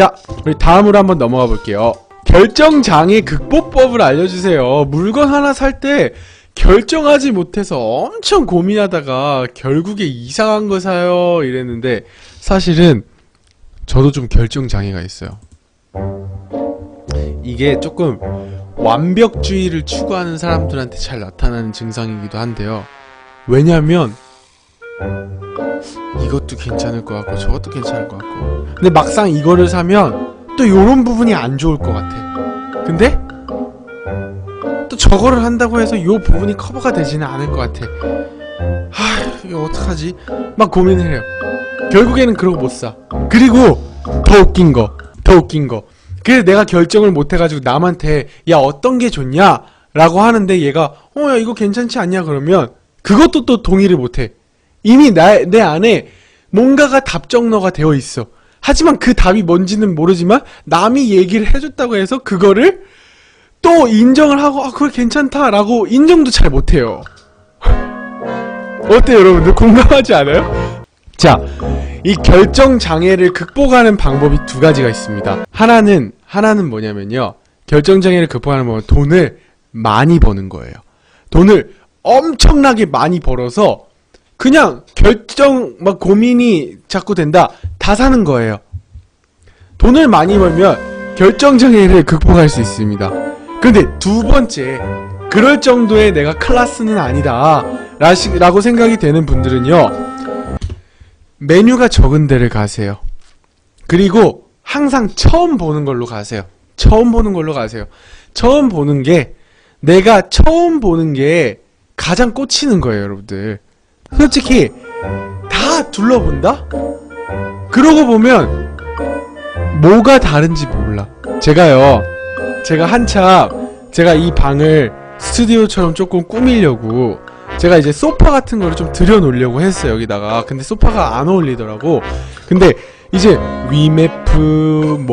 자, 우리 다음으로 한번 넘어가 볼게요. 결정장애 극복법을 알려주세요. 물건 하나 살 때 결정하지 못해서 엄청 고민하다가 결국에 이상한 거 사요 이랬는데, 사실은 저도 좀 결정장애가 있어요. 이게 조금 완벽주의를 추구하는 사람들한테 잘 나타나는 증상이기도 한데요. 왜냐면 이것도 괜찮을 것 같고 저것도 괜찮을 것 같고, 근데 막상 이거를 사면 또 요런 부분이 안 좋을 것 같아. 근데 또 저거를 한다고 해서 요 부분이 커버가 되지는 않을 것 같아. 이거 어떡하지? 막 고민을 해요. 결국에는 그러고 못 사. 그리고 더 웃긴 거 그래서 내가 결정을 못 해가지고 남한테 야 어떤 게 좋냐? 라고 하는데 얘가 야 이거 괜찮지 않냐? 그러면 그것도 또 동의를 못해. 이미 내 안에 뭔가가 답정너가 되어 있어. 하지만 그 답이 뭔지는 모르지만 남이 얘기를 해줬다고 해서 그거를 또 인정을 하고 그래 괜찮다라고 인정도 잘 못해요. 어때요 여러분들? 공감하지 않아요? 자, 이 결정장애를 극복하는 방법이 두 가지가 있습니다. 하나는 뭐냐면요, 결정장애를 극복하는 방법은 돈을 많이 버는 거예요. 돈을 엄청나게 많이 벌어서 그냥 막 고민이 자꾸 된다, 다 사는 거예요. 돈을 많이 벌면 결정장애를 극복할 수 있습니다. 근데 두 번째, 그럴 정도의 내가 클래스는 아니다 라고 생각이 되는 분들은요, 메뉴가 적은 데를 가세요. 그리고 항상 처음 보는 걸로 가세요. 처음 보는 게, 내가 처음 보는 게 가장 꽂히는 거예요 여러분들. 솔직히 다 둘러본다? 그러고 보면 뭐가 다른지 몰라. 제가 한참 제가 이 방을 스튜디오처럼 조금 꾸미려고 제가 이제 소파 같은 거를 좀 들여놓으려고 했어요 여기다가. 근데 소파가 안 어울리더라고. 근데 이제 위메프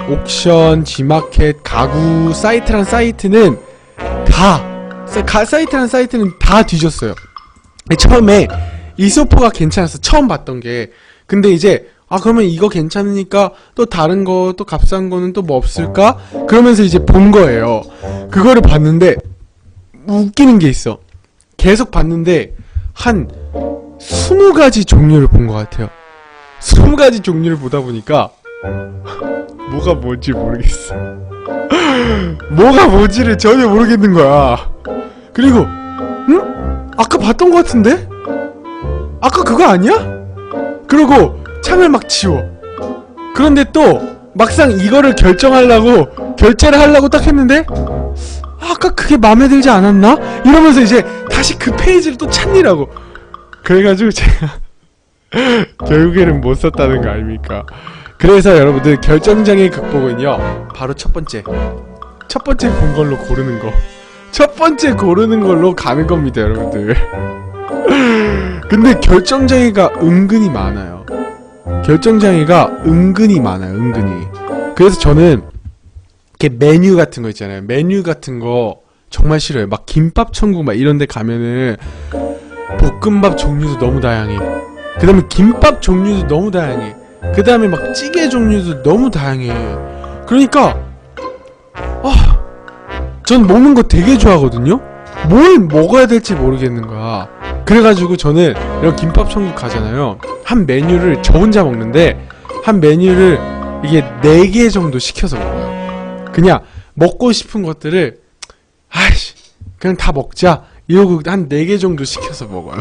옥션, G마켓, 가구 사이트란 사이트는 다 뒤졌어요. 처음에 이 소파가 괜찮았어, 처음 봤던 게. 근데 이제 그러면 이거 괜찮으니까 또 다른 거, 또 값싼 거는 또 뭐 없을까? 그러면서 이제 본 거예요. 그거를 봤는데 웃기는 게 있어. 계속 봤는데 한 20가지 종류를 본 것 같아요. 20가지 종류를 보다 보니까 뭐가 뭔지 모르겠어. 뭐가 뭔지를 전혀 모르겠는 거야. 그리고 아까 봤던 것 같은데? 아까 그거 아니야? 그러고 창을 막 치워. 그런데 또 막상 이거를 결제를 하려고 딱 했는데 아까 그게 마음에 들지 않았나? 이러면서 이제 다시 그 페이지를 또 찾느라고. 그래가지고 제가 결국에는 못 썼다는 거 아닙니까? 그래서 여러분들, 결정장애 극복은요, 바로 첫 번째 본 걸로 고르는 거. 첫 번째 고르는 걸로 가는 겁니다 여러분들. 근데 결정장애가 은근히 많아요. 은근히. 그래서 저는 이렇게 메뉴 같은 거 있잖아요. 메뉴 같은 거 정말 싫어요. 막 김밥 천국 막 이런 데 가면은 볶음밥 종류도 너무 다양해. 그 다음에 김밥 종류도 너무 다양해. 그 다음에 막 찌개 종류도 너무 다양해. 그러니까 전 먹는 거 되게 좋아하거든요. 뭘 먹어야 될지 모르겠는 거야. 그래가지고 저는 이런 김밥 천국 가잖아요. 한 메뉴를 저 혼자 먹는데 한 메뉴를 이게 4개 정도 시켜서 먹어요. 그냥 먹고 싶은 것들을 그냥 다 먹자 이러고 한 4개 정도 시켜서 먹어요.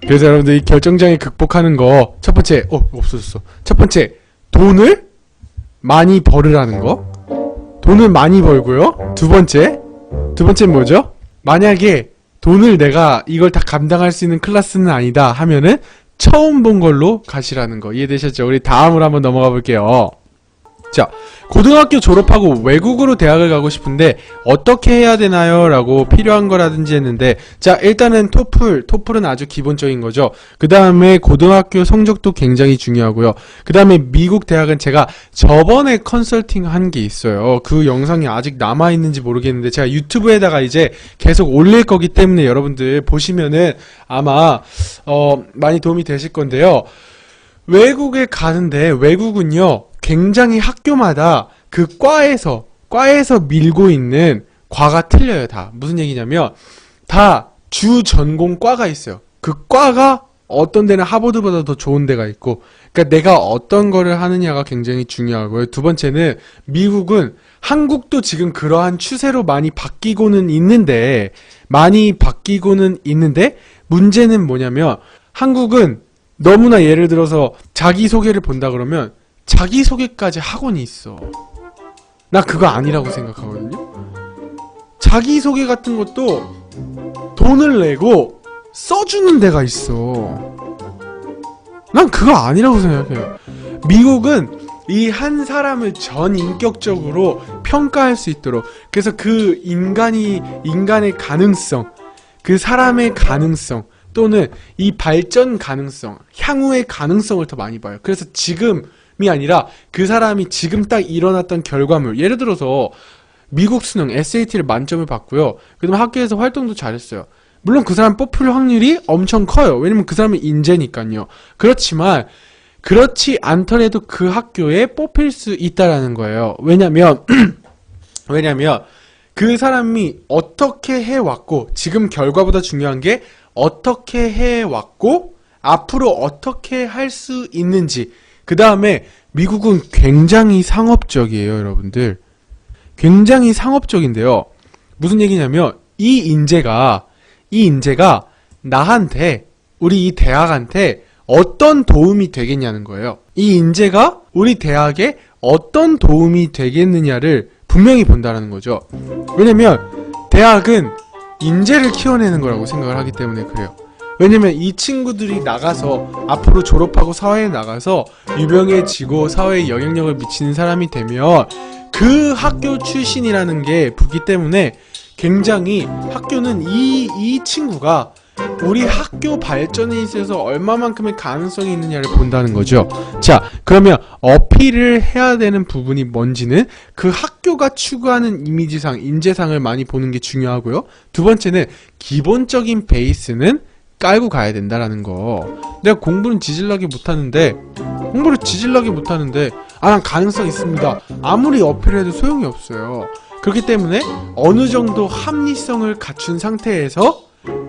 그래서 여러분들, 이 결정장애 극복하는 거 첫 번째, 없어졌어. 첫 번째, 돈을 많이 벌으라는 거. 돈을 많이 벌고요. 두 번째는 뭐죠? 만약에 돈을 내가 이걸 다 감당할 수 있는 클래스는 아니다 하면은 처음 본 걸로 가시라는 거. 이해되셨죠? 우리 다음으로 한번 넘어가 볼게요. 자, 고등학교 졸업하고 외국으로 대학을 가고 싶은데 어떻게 해야 되나요? 라고 필요한 거라든지 했는데, 자, 일단은 토플은 아주 기본적인 거죠. 그 다음에 고등학교 성적도 굉장히 중요하고요. 그 다음에 미국 대학은 제가 저번에 컨설팅 한 게 있어요. 그 영상이 아직 남아있는지 모르겠는데 제가 유튜브에다가 이제 계속 올릴 거기 때문에 여러분들 보시면은 아마 많이 도움이 되실 건데요. 외국에 가는데, 외국은요 굉장히 학교마다 그 과에서 밀고 있는 과가 틀려요. 다 무슨 얘기냐면 다 주 전공 과가 있어요. 그 과가 어떤 데는 하버드보다 더 좋은 데가 있고, 그러니까 내가 어떤 거를 하느냐가 굉장히 중요하고요. 두 번째는 미국은, 한국도 지금 그러한 추세로 많이 바뀌고는 있는데 문제는 뭐냐면 한국은 너무나 예를 들어서 자기소개를 본다 그러면 자기소개까지 학원이 있어. 나 그거 아니라고 생각하거든요. 자기소개 같은 것도 돈을 내고 써주는 데가 있어. 난 그거 아니라고 생각해요. 미국은 이 한 사람을 전인격적으로 평가할 수 있도록, 그래서 그 인간의 가능성, 그 사람의 가능성, 또는 이 발전 가능성, 향후의 가능성을 더 많이 봐요. 그래서 지금이 아니라 그 사람이 지금 딱 일어났던 결과물, 예를 들어서 미국 수능 SAT를 만점을 받고요. 그 다음에 학교에서 활동도 잘했어요. 물론 그 사람 뽑힐 확률이 엄청 커요. 왜냐면 그 사람은 인재니까요. 그렇지만 그렇지 않더라도 그 학교에 뽑힐 수 있다라는 거예요. 왜냐면 그 사람이 어떻게 해왔고, 지금 결과보다 중요한 게 어떻게 해왔고 앞으로 어떻게 할 수 있는지. 그 다음에 미국은 굉장히 상업적이에요, 여러분들. 굉장히 상업적인데요. 무슨 얘기냐면 이 인재가 나한테, 우리 이 대학한테 어떤 도움이 되겠냐는 거예요. 이 인재가 우리 대학에 어떤 도움이 되겠느냐를 분명히 본다라는 거죠. 왜냐면 대학은 인재를 키워내는 거라고 생각을 하기 때문에 그래요. 왜냐면 이 친구들이 나가서 앞으로 졸업하고 사회에 나가서 유명해지고 사회에 영향력을 미치는 사람이 되면 그 학교 출신이라는 게 붙기 때문에 굉장히 학교는 이 친구가 우리 학교 발전에 있어서 얼마만큼의 가능성이 있느냐를 본다는 거죠. 자, 그러면 어필을 해야 되는 부분이 뭔지는 그 학교가 추구하는 이미지상, 인재상을 많이 보는 게 중요하고요. 두 번째는 기본적인 베이스는 깔고 가야 된다라는 거. 내가 공부를 지질나게 못하는데 난 가능성 있습니다. 아무리 어필해도 소용이 없어요. 그렇기 때문에 어느 정도 합리성을 갖춘 상태에서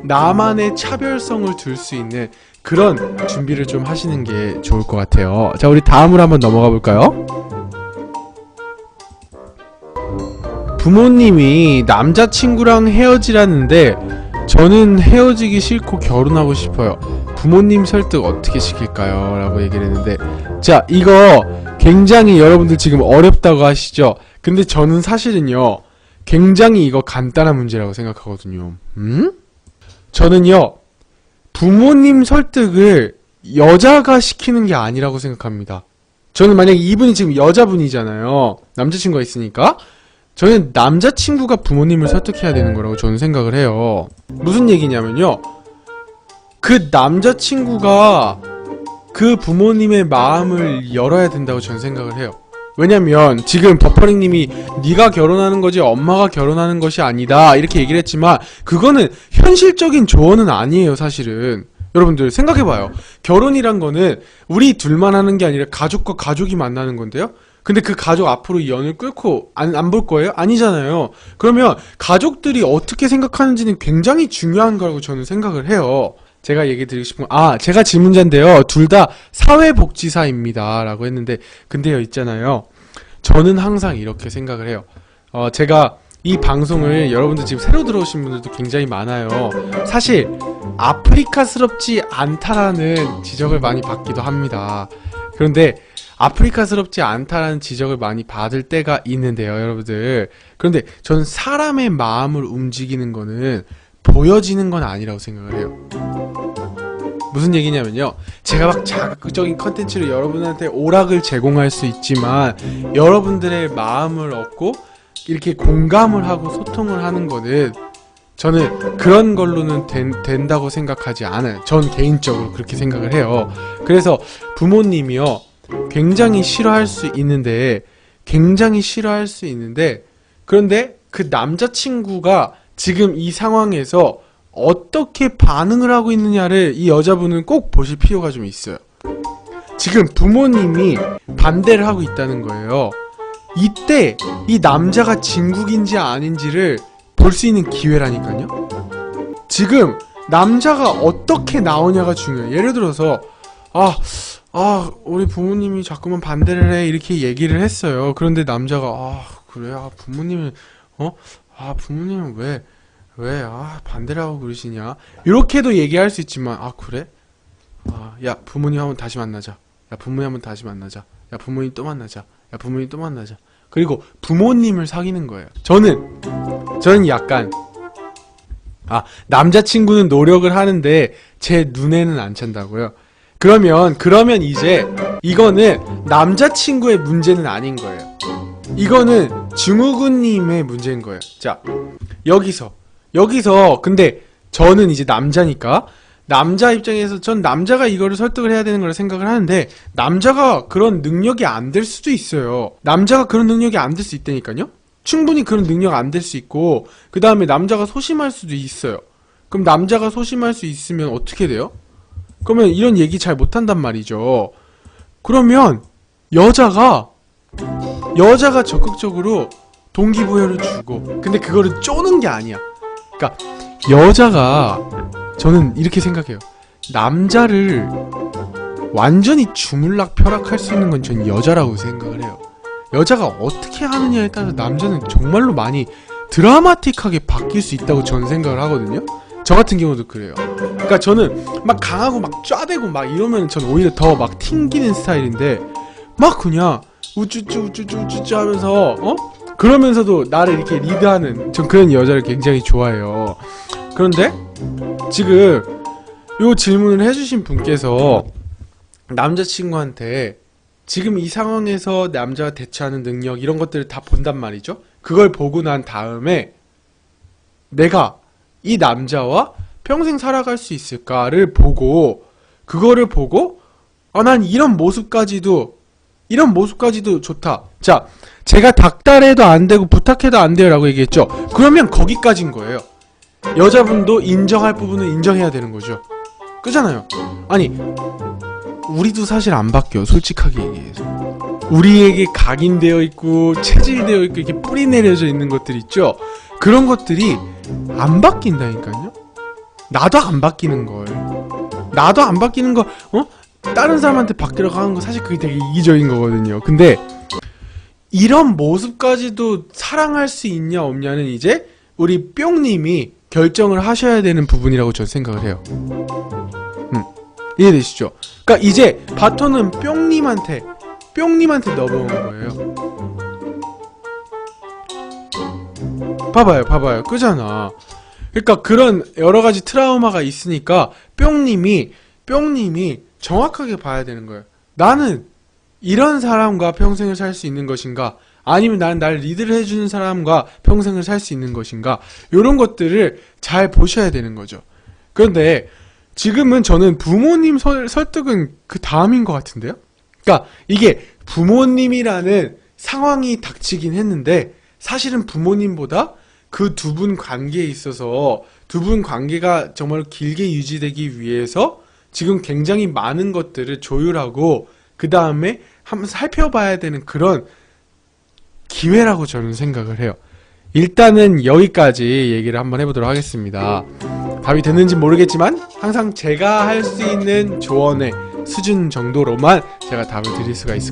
나만의 차별성을 둘 수 있는 그런 준비를 좀 하시는 게 좋을 것 같아요. 자, 우리 다음으로 한번 넘어가 볼까요? 부모님이 남자친구랑 헤어지라는데 저는 헤어지기 싫고 결혼하고 싶어요. 부모님 설득 어떻게 시킬까요? 라고 얘기를 했는데, 자, 이거 굉장히 여러분들 지금 어렵다고 하시죠? 근데 저는 사실은요, 굉장히 이거 간단한 문제라고 생각하거든요. 저는요, 부모님 설득을 여자가 시키는 게 아니라고 생각합니다. 저는 만약에 이분이 지금 여자분이잖아요. 남자친구가 있으니까. 저는 남자친구가 부모님을 설득해야 되는 거라고 저는 생각을 해요. 무슨 얘기냐면요, 그 남자친구가 그 부모님의 마음을 열어야 된다고 저는 생각을 해요. 왜냐면 지금 버퍼링님이 네가 결혼하는 거지 엄마가 결혼하는 것이 아니다 이렇게 얘기를 했지만 그거는 현실적인 조언은 아니에요. 사실은 여러분들 생각해봐요. 결혼이란 거는 우리 둘만 하는 게 아니라 가족과 가족이 만나는 건데요. 근데 그 가족 앞으로 연을 끌고 안 볼 거예요? 아니잖아요. 그러면 가족들이 어떻게 생각하는지는 굉장히 중요한 거라고 저는 생각을 해요. 제가 얘기 드리고 싶은 건, 제가 질문자인데요. 둘 다 사회복지사입니다. 라고 했는데, 근데요, 있잖아요. 저는 항상 이렇게 생각을 해요. 제가 이 방송을 여러분들 지금 새로 들어오신 분들도 굉장히 많아요. 사실, 아프리카스럽지 않다라는 지적을 많이 받기도 합니다. 그런데, 아프리카스럽지 않다라는 지적을 많이 받을 때가 있는데요, 여러분들. 그런데 저는 사람의 마음을 움직이는 거는 보여지는 건 아니라고 생각을 해요. 무슨 얘기냐면요, 제가 막 자극적인 컨텐츠로 여러분한테 오락을 제공할 수 있지만 여러분들의 마음을 얻고 이렇게 공감을 하고 소통을 하는 거는 저는 그런 걸로는 된다고 생각하지 않아요. 전 개인적으로 그렇게 생각을 해요. 그래서 부모님이요, 굉장히 싫어할 수 있는데 그런데 그 남자친구가 지금 이 상황에서 어떻게 반응을 하고 있느냐를 이 여자분은 꼭 보실 필요가 좀 있어요. 지금 부모님이 반대를 하고 있다는 거예요. 이때 이 남자가 진국인지 아닌지를 볼 수 있는 기회라니까요. 지금 남자가 어떻게 나오냐가 중요해요. 예를 들어서 우리 부모님이 자꾸만 반대를 해 이렇게 얘기를 했어요. 그런데 남자가 그래 부모님은 부모님은 왜 반대를 하고 그러시냐 이렇게도 얘기할 수 있지만 그래? 야 부모님 한번 다시 만나자. 야 부모님 한번 다시 만나자. 야 부모님 또 만나자. 야 부모님 또 만나자. 그리고 부모님을 사귀는 거예요. 저는 약간 남자친구는 노력을 하는데 제 눈에는 안 찬다고요. 그러면 이제 이거는 남자친구의 문제는 아닌 거예요. 이거는 증후군님의 문제인 거예요. 자, 여기서 근데 저는 이제 남자니까 남자 입장에서 전 남자가 이거를 설득을 해야 되는 거라 생각을 하는데 남자가 그런 능력이 안 될 수도 있어요. 남자가 그런 능력이 안 될 수 있다니까요. 충분히 그런 능력 안 될 수 있고 그 다음에 남자가 소심할 수도 있어요. 그럼 남자가 소심할 수 있으면 어떻게 돼요? 그러면 이런 얘기 잘 못한단 말이죠. 그러면 여자가 적극적으로 동기부여를 주고 근데 그거를 쪼는 게 아니야. 그러니까 여자가 저는 이렇게 생각해요. 남자를 완전히 주물락펴락할 수 있는 건 전 여자라고 생각을 해요. 여자가 어떻게 하느냐에 따라서 남자는 정말로 많이 드라마틱하게 바뀔 수 있다고 저는 생각을 하거든요. 저 같은 경우도 그래요. 그러니까 저는 막 강하고 막 쫙대고 막 이러면 저는 오히려 더 막 튕기는 스타일인데 막 그냥 우쭈쭈 하면서 그러면서도 나를 이렇게 리드하는 전 그런 여자를 굉장히 좋아해요. 그런데 지금 요 질문을 해주신 분께서 남자친구한테 지금 이 상황에서 남자가 대처하는 능력 이런 것들을 다 본단 말이죠. 그걸 보고 난 다음에 내가 이 남자와 평생 살아갈 수 있을까를 보고 그거를 보고 난 이런 모습까지도 좋다. 자, 제가 닥달해도 안 되고 부탁해도 안 돼요 라고 얘기했죠. 그러면 거기까지인 거예요. 여자분도 인정할 부분은 인정해야 되는 거죠. 그잖아요. 아니 우리도 사실 안 바뀌어. 솔직하게 얘기해서 우리에게 각인되어 있고 체질되어 있고 이렇게 뿌리 내려져 있는 것들 있죠. 그런 것들이 안 바뀐다니까요. 나도 안 바뀌는 걸 다른 사람한테 바뀌라고 하는 거 사실 그게 되게 이기적인 거거든요. 근데 이런 모습까지도 사랑할 수 있냐 없냐는 이제 우리 뿅님이 결정을 하셔야 되는 부분이라고 저는 생각을 해요. 이해되시죠? 그러니까 이제 바톤은 뿅님한테 넘어온 거예요. 봐봐요. 그잖아. 그러니까 그런 여러 가지 트라우마가 있으니까 뿅님이 정확하게 봐야 되는 거예요. 나는 이런 사람과 평생을 살 수 있는 것인가? 아니면 나는 날 리드를 해주는 사람과 평생을 살 수 있는 것인가? 이런 것들을 잘 보셔야 되는 거죠. 그런데 지금은 저는 부모님 설득은 그 다음인 것 같은데요? 그러니까 이게 부모님이라는 상황이 닥치긴 했는데 사실은 부모님보다 그 두 분 관계에 있어서 두 분 관계가 정말 길게 유지되기 위해서 지금 굉장히 많은 것들을 조율하고 그 다음에 한번 살펴봐야 되는 그런 기회라고 저는 생각을 해요. 일단은 여기까지 얘기를 한번 해보도록 하겠습니다. 답이 됐는지 모르겠지만 항상 제가 할 수 있는 조언의 수준 정도로만 제가 답을 드릴 수가 있을